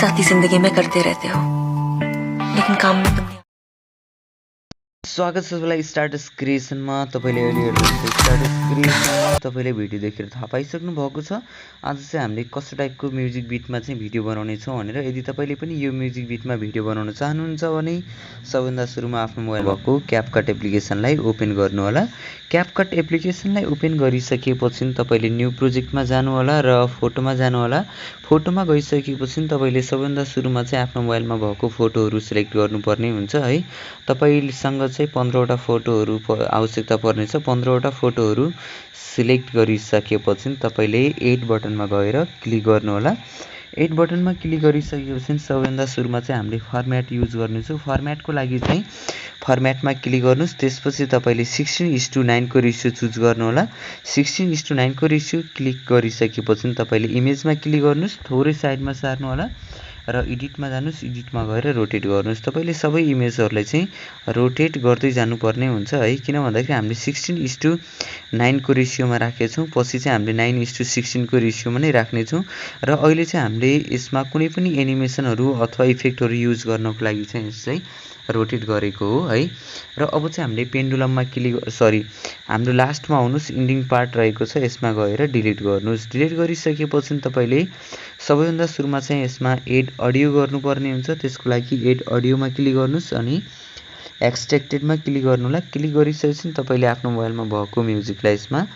साथी जिंदगी में करते रहते हो लेकिन काम में तुम स्वागत छ सबैलाई स्टार्टस क्रिएसनमा। तपाईले अहिले हेर्नुहुन्छ स्टार्टस क्रिएसनमा। तपाईले भिडियो देखेर थाहा पाइसक्नु भएको छ आज चाहिँ हामीले कस्तो टाइपको म्युजिक बिटमा चाहिँ भिडियो बनाउने छौं भनेर। यदि तपाईले पनि यो म्युजिक बिटमा भिडियो बनाउन चाहनुहुन्छ भने सबभन्दा सुरुमा आफ्नो मोबाइल भएको क्यापकट एप्लिकेसनलाई ओपन गर्नु होला। क्यापकट एप्लिकेसनलाई ओपन गरिसकेपछि तपाईले न्यू प्रोजेक्टमा जानु होला र फोटोमा जानु होला। फोटोमा गइसकेपछि तपाईले सबभन्दा सुरुमा चाहिँ आफ्नो मोबाइलमा भएको फोटोहरु सिलेक्ट गर्नुपर्ने हुन्छ है। तपाईसँग चाहिँ 15 वटा फोटोहरु आवश्यकता पर्नेछ। 15 वटा फोटोहरु सिलेक्ट गरिसकेपछि तपाईले एड बटनमा गएर क्लिक गर्नु होला। एड बटनमा क्लिक गरिसकेपछि सबभन्दा सुरुमा चाहिँ हामीले फर्म्याट युज गर्नेछौं। फर्म्याटको लागि चाहिँ फर्म्याटमा क्लिक गर्नुस्। त्यसपछि तपाईले 16:9 को रेशियो चुज गर्नु होला। 16:9 को रेशियो क्लिक गरिसकेपछि तपाईले इमेजमा क्लिक गर्नुस्। थोरै साइडमा सार्नु होला र एडिटमा जानुस्। एडिटमा गएर रोटेट गर्नुस्। तपाईले सबै इमेजहरुलाई चाहिँ रोटेट गर्दै जानुपर्ने हुन्छ है। किन भन्दाखेरि हामीले 16:9 को रेशियोमा राखेका छौं। पछि चाहिँ हामीले 9:16 को रेशियोमा नै राख्ने छौं र अहिले चाहिँ हामीले यसमा कुनै पनि एनिमेसनहरु अथवा इफेक्टहरु युज गर्नको लागि चाहिँ यसलाई रोटेट गरेको हो है। र अब चाहिँ हामीले पेन्डुलममा हाम्रो लास्टमा आउनुस्। इन्डिङ पार्ट रहेको छ यसमा गएर डिलिट गर्नुस्। डिलिट गरिसकेपछि तपाईले सबैभन्दा सुरुमा चाहिँ यसमा एड अडियो गर्नुपर्ने हुन्छ। त्यसको लागि एड अडियोमा क्लिक गर्नुस् अनि एक्सट्र्याक्टेडमा क्लिक गर्नु होला। क्लिक गरिसकेपछि तपाईले आफ्नो मोबाइलमा भएको म्युजिकलाई यसमा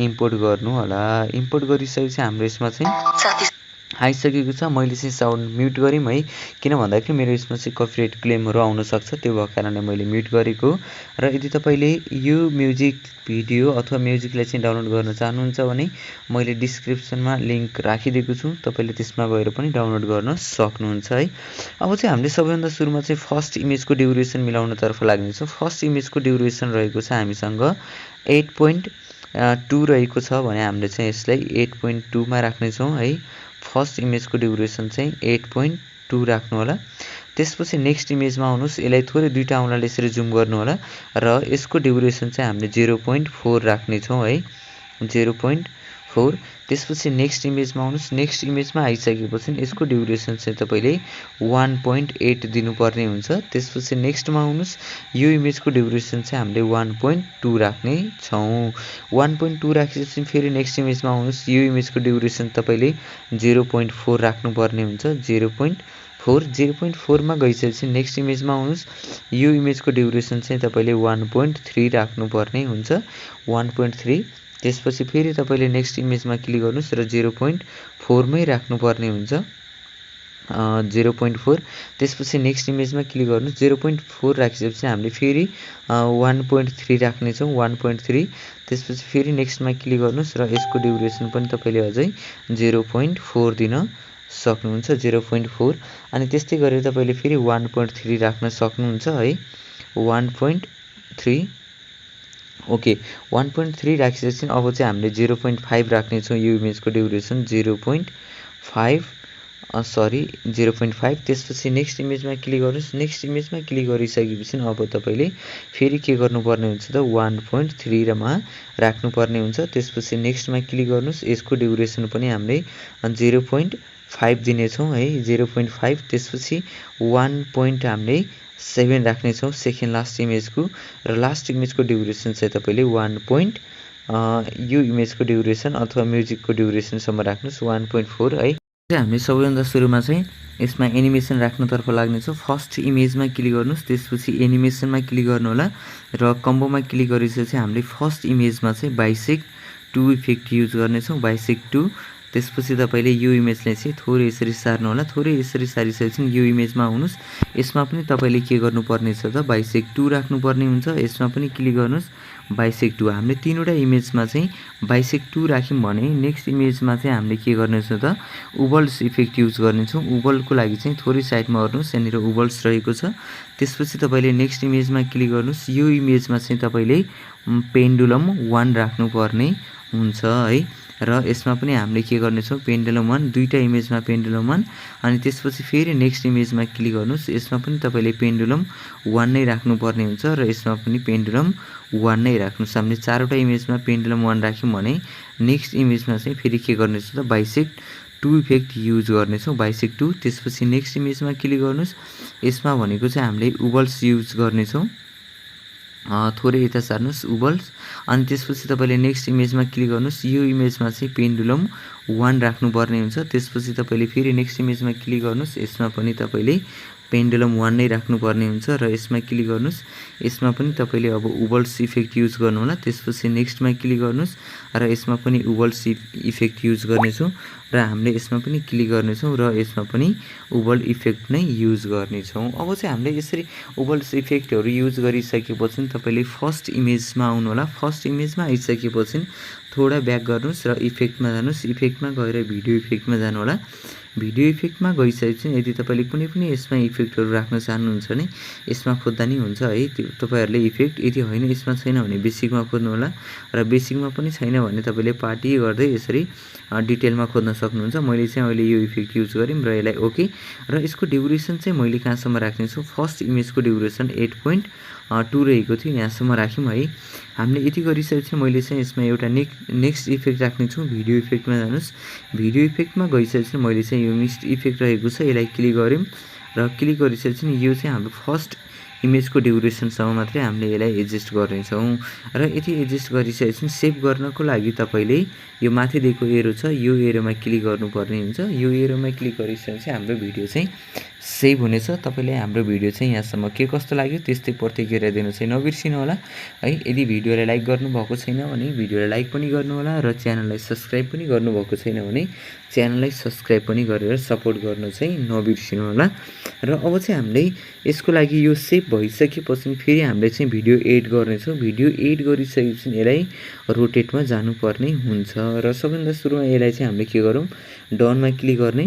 इम्पोर्ट गर्नु होला। इम्पोर्ट गरिसकेपछि हाम्रो यसमा चाहिँ आइसकेको छ। मैले चाहिँ साउन्ड म्युट गरिम है। किन भन्दाखेरि मेरो यसमा चाहिँ कपिराइट क्लेमहरु आउन सक्छ। त्यो भएको कारणले मैले म्युट गरेको। र यदि तपाईले यो म्युजिक भिडियो अथवा म्युजिकलाई चाहिँ डाउनलोड गर्न चाहनुहुन्छ भने मैले डिस्क्रिप्सनमा लिंक राखिदिएको छु। तपाईले त्यसमा गएर पनि डाउनलोड गर्न सक्नुहुन्छ है। अब चाहिँ हामीले सबैभन्दा सुरुमा चाहिँ फर्स्ट इमेजको ड्युरेसन मिलाउन तर्फ लाग्ने छौं। फर्स्ट इमेजको ड्युरेसन रहेको छ हामीसँग 8.2 रहेको छ भने हामीले चाहिँ यसलाई 8.2 मा राख्ने छौं है। फर्स्ट इमेजको ड्युरेसन चाहिँ 8.2 राख्नु होला। त्यसपछि नेक्स्ट इमेजमा आउनुस्। यसलाई थोरै दुईटा औंलाले यसरी जुम गर्नु होला र यसको ड्युरेसन चाहिँ हामीले 0.4 राख्ने छौं है। 0.4। त्यसपछि नेक्स्ट इमेजमा आउनुस्। नेक्स्ट इमेजमा आइसकेपछि यसको ड्युरेसन चाहिँ तपाईले 1.8 दिनुपर्ने हुन्छ। त्यसपछि नेक्स्टमा आउनुस्। यो इमेजको ड्युरेसन चाहिँ हामीले 1.2 राख्ने छौं। 1.2 राखेपछि फेरि नेक्स्ट इमेजमा आउनुस्। यो इमेजको ड्युरेसन तपाईले 0.4 राख्नुपर्ने हुन्छ। 0.4 मा गइसकेपछि नेक्स्ट इमेजमा आउनुस्। यो इमेजको ड्युरेसन चाहिँ तपाईले 1.3 राख्नुपर्ने हुन्छ। 1.3। त्यसपछि फेरि तपाईले नेक्स्ट इमेजमा क्लिक गर्नुस् र 0.4 मै राख्नुपर्ने हुन्छ। 0.4। त्यसपछि नेक्स्ट इमेजमा क्लिक गर्नुस्। 0.4 राखिसकेपछि हामीले फेरि 1.3 राख्ने छौं। 1.3। त्यसपछि फेरि नेक्स्टमा क्लिक गर्नुस् र यसको ड्युरेसन पनि तपाईले अझै 0.4 दिन सक्नुहुन्छ। 0.4। अनि त्यस्तै गरेर तपाईले फेरि 1.3 राख्न सक्नुहुन्छ है। 1.3। ओके 1.3 राखिसकेपछि अब चाहिँ हामीले 0.5 राख्ने छौं। यो इमेजको ड्युरेसन 0.5 त्यसपछि नेक्स्ट इमेजमा क्लिक गर्नुस्। नेक्स्ट इमेजमा क्लिक गरिसकेपछि अब तपाईले फेरि के गर्नुपर्ने हुन्छ त 1.3 मा राख्नुपर्ने हुन्छ। त्यसपछि नेक्स्टमा क्लिक गर्नुस्। यसको ड्युरेसन पनि हामीले 0.5 दिने छौं है। 0.5। त्यसपछि 1.7 राख्ने छौं सेकेन्ड लास्ट इमेजको र लास्ट इमेजको ड्युरेसन चाहिँ तपाईले यो इमेजको ड्युरेसन अथवा म्युजिकको ड्युरेसन सम्म राख्नुस् 1.4 है। हामी सबैभन्दा सुरुमा चाहिँ यसमा एनिमेसन राख्नतर्फ लाग्ने छौं। फर्स्ट इमेजमा क्लिक गर्नुस्। त्यसपछि एनिमेसनमा क्लिक गर्नु होला र कम्बोमा क्लिक गरिसकेपछि हामीले फर्स्ट इमेजमा चाहिँ बाइसेक्ट 2 इफेक्ट युज गर्ने छौं। बाइसेक्ट 2। त्यसपछि तपाईले यो इमेजलाई चाहिँ थोरै यसरी सार्नु होला। थोरै यसरी सारिसकेपछि यो इमेजमा आउनुस्। यसमा पनि तपाईले के गर्नुपर्ने छ त बाइसेक्ट 2 राख्नुपर्ने हुन्छ। यसमा पनि क्लिक गर्नुस्। बाइसेक्ट 2। हामीले तीनवटा इमेजमा चाहिँ बाइसेक्ट 2 राख्यौं भने नेक्स्ट इमेजमा चाहिँ हामीले के गर्ने छ त वोबल्स इफेक्ट युज गर्ने छौं। वोबलको लागि चाहिँ थोरै साइडमा गर्नुस्। यहाँनिर वोबल्स रहेको छ। त्यसपछि तपाईले नेक्स्ट इमेजमा क्लिक गर्नुस्। यो इमेजमा चाहिँ तपाईले पेन्डुलम 1 राख्नुपर्ने हुन्छ है। र यसमा पनि हामीले के गर्ने छौं पेन्डुलम 1 दुईटा इमेजमा पेन्डुलम 1 अनि त्यसपछि फेरि नेक्स्ट इमेजमा क्लिक गर्नुस्। यसमा पनि तपाईले पेन्डुलम 1 नै राख्नुपर्ने हुन्छ र यसमा पनि पेन्डुलम 1 नै राख्नुस्। हामीले चारवटा इमेजमा पेन्डुलम 1 राख्यौं भने नेक्स्ट इमेजमा चाहिँ फेरि के गर्ने छ त बाइसेक्ट 2 इफेक्ट युज गर्नेछौँ, बाइसेक्ट 2। त्यसपछि नेक्स्ट इमेजमा क्लिक गर्नुहोस्। यसमा भनेको चाहिँ हामीले वबल्स युज गर्नेछौँ, थोरै यता सार्नुहोस् वबल्स। अनि त्यसपछि तपाईँले नेक्स्ट इमेजमा क्लिक गर्नुहोस्। यो इमेजमा चाहिँ पेन्डुलम 1 राख्नुपर्ने हुन्छ। त्यसपछि तपाईँले फेरि नेक्स्ट इमेजमा क्लिक गर्नुहोस्। यसमा पनि तपाईँले पेन्डुलम 1 नै राख्नुपर्ने हुन्छ र यसमा क्लिक गर्नुहोस्। यसमा पनि तपाईँले अब वबल्स इफेक्ट युज गर्नु होला। त्यसपछि नेक्स्टमा क्लिक गर्नुहोस् र यसमा पनि वबल्स इफेक्ट युज गर्नेछौँ र हामीले यसमा पनि क्लिक गर्नेछौँ र यसमा पनि वबल इफेक्ट नै युज गर्नेछौँ। अब चाहिँ हामीले यसरी वबल्स इफेक्टहरू युज गरिसकेपछि तपाईँले फर्स्ट इमेजमा आउनु होला। फर्स्ट इमेजमा आइसकेपछि थोडा ब्याक गर्नुहोस् र इफेक्टमा जानुहोस्। इफेक्टमा गएर भिडियो इफेक्टमा जानु होला। भिडियो इफेक्टमा गइसकेपछि यदि तपाईँले कुनै पनि यसमा इफेक्टहरू राख्न चाहनुहुन्छ भने यसमा खोज्दा नि हुन्छ है, त्यो तपाईँहरूले इफेक्ट। यदि होइन यसमा छैन भने बेसिकमा खोज्नु होला र बेसिकमा पनि छैन भने तपाईँले पार्टी गर्दै यसरी डिटेलमा खोज्न सक्नुहुन्छ। मैले चाहिँ अहिले यो इफेक्ट युज गरेँ र यसलाई ओके। र यसको ड्युरेसन चाहिँ मैले कहाँसम्म राख्नेछु, फर्स्ट इमेजको ड्युरेसन 8.2 रहेको थियो, यहाँसम्म राख्यौँ है। हामीले यति गरिसकेपछि मैले चाहिँ यसमा एउटा नेक्स्ट इफेक्ट राख्नेछु। भिडियो इफेक्टमा जानुहोस्। भिडियो इफेक्टमा गइसकेपछि मैले चाहिँ यो मिस्ट इफेक्ट रहेको छ, यसलाई क्लिक गऱ्यौँ र क्लिक गरिसकेपछि यो चाहिँ हाम्रो फर्स्ट इमेजको ड्युरेसनसम्म मात्रै हामीले यसलाई एडजस्ट गर्नेछौँ। र यति एडजस्ट गरिसकेपछि सेभ गर्नको लागि तपाईँले यो माथि दिएको एरो छ, यो एरोमा क्लिक गर्नुपर्ने हुन्छ। यो एरोमा क्लिक गरिसकेपछि हाम्रो भिडियो चाहिँ सेभ हुनेछ। तपाईँले हाम्रो भिडियो चाहिँ यहाँसम्म के कस्तो लाग्यो त्यस्तै प्रतिक्रिया दिनु चाहिँ नबिर्सिनु होला है। यदि भिडियोलाई लाइक गर्नुभएको छैन भने भिडियोलाई लाइक पनि गर्नु होला र च्यानललाई सब्सक्राइब पनि गर्नुभएको छैन भने च्यानललाई सब्सक्राइब पनि गरेर सपोर्ट गर्नु चाहिँ नबिर्सिनु होला। र अब चाहिँ हामीले यसको लागि यो सेभ भइसकेपछि फेरि हामीले चाहिँ भिडियो एड गर्नेछौँ। भिडियो एड गरिसकेपछि यसलाई रोटेटमा जानुपर्ने हुन्छ र सबैभन्दा सुरुमा यसलाई चाहिँ हामीले के गरौँ, डनमा क्लिक गर्ने।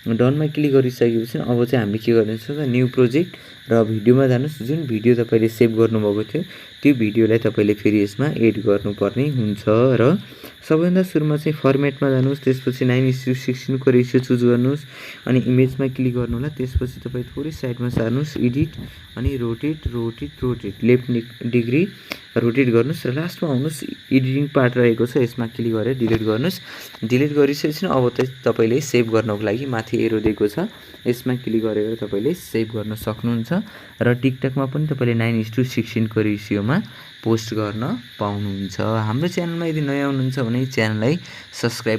डनमा क्लिक गरिसकेपछि अब चाहिँ हामीले के गर्नेछ त न्यू प्रोजेक्ट र भिडियोमा जानुहोस्। जुन भिडियो तपाईँले सेभ गर्नुभएको थियो त्यो भिडियोलाई तपाईँले फेरि यसमा एड गर्नुपर्ने हुन्छ र सबैभन्दा सुरुमा चाहिँ फर्मेटमा जानुहोस्। त्यसपछि 9:16 रेसियो चुज गर्नुहोस् अनि इमेजमा क्लिक गर्नु होला। त्यसपछि तपाईँ थोरै साइडमा सार्नुहोस्, एडिट अनि रोटेट लेफ्ट डिग्री रोटेट गर्नुहोस् र लास्टमा आउनुहोस्। एडिटिङ पार्ट रहेको छ, यसमा क्लिक गरेर डिलिट गर्नुहोस्। डिलिट गरिसकेपछि अब तपाईँले सेभ गर्नको लागि माथि एरो दिएको छ, यसमा क्लिक गरेर तपाईँले सेभ गर्न सक्नुहुन्छ र टिकटकमा पनि तपाईँले 9:16 रेसियोमा पोस्ट गर्न पाउनुहुन्छ। हाम्रो च्यानलमा यदि नयाँ हुनुहुन्छ भने च्यानललाई सब्सक्राइब